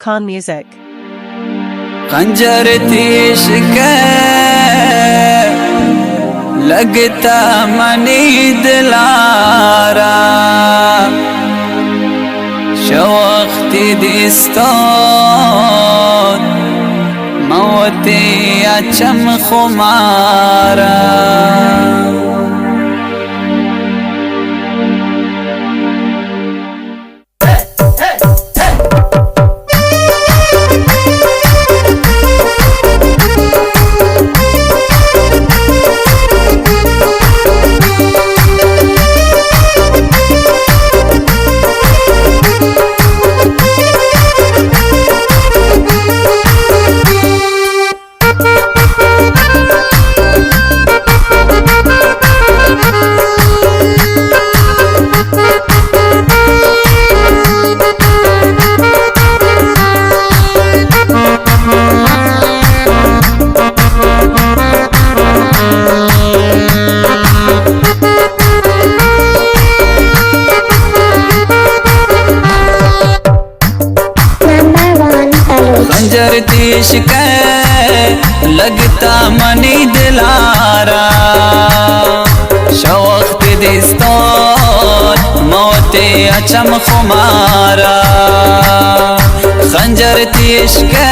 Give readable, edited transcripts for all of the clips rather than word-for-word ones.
Khan Music. खंजर तीश के लगता मनी दिलारा शौख्ती दिस्तो मौती अचम खुमारा खंजर तीश के लगता मनी दिलारा शौख्त दिस्तोन मौते अचम खुमारा खंजर तीश के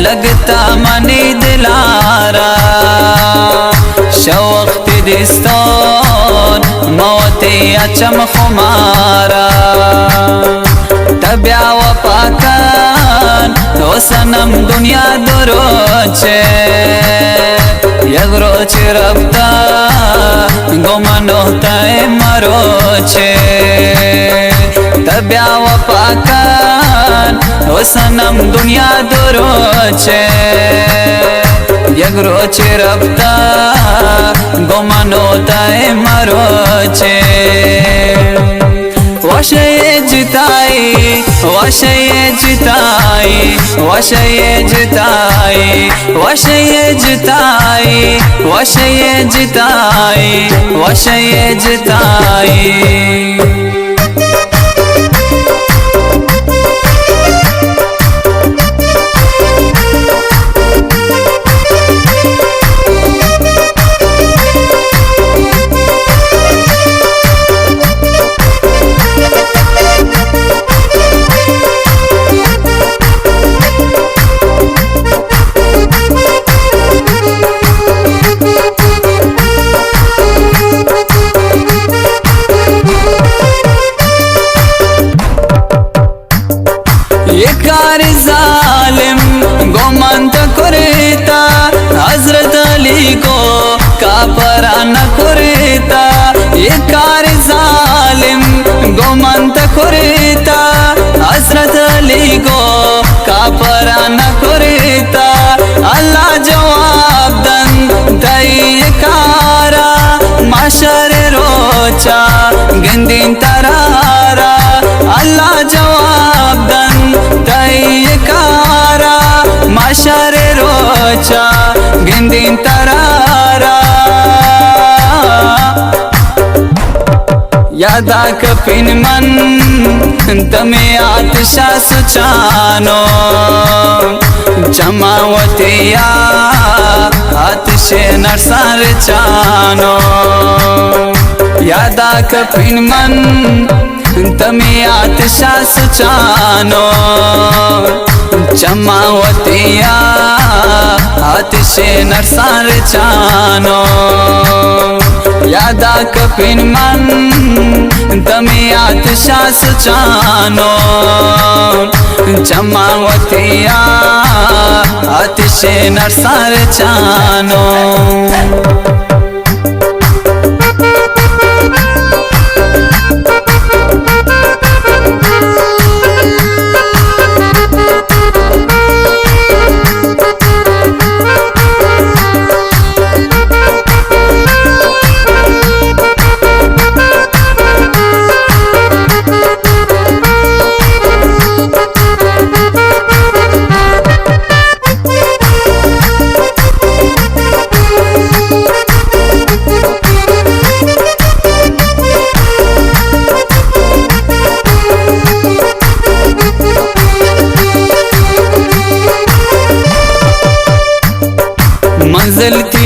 लगता मनी दिलारा शौख्त दिस्तोन मौते अचम खुमारा तब्या व पाकन तो सनम दुनिया दुरोचे यगरोच रब्ता गोमनोता मरोचे तब्या व पाकन तो सनम दुनिया दुरोचे यगरोच रब्ता गोमनोता मरोचे वशये जिताई वशये जिताई वशये जिताई वशये जिताई वशये जिताई वशये जिताई कार जालिम गोमंत कुरेता हजरत अली को कापरा न कुरेता ये कार जालिम गोमंत कुरेता हजरत अली को कापरा न कुरेता अल्लाह जवाब दन दई कारा माशर रोचा गंदीन तरारा अल्लाह जवाब दन कारा माशर रोचा गिंदीन तरारा यादा कपिन मन तमे आतशा सुचानो जमावतिया आतशे नरसार चानो यादा कपिन मन तमे आतशा सुचानो जमावतिया आतिशे नरसार चानो यादा कपिन मन तमे आतशा सुचानो जमावतिया आतिशे नरसार चानो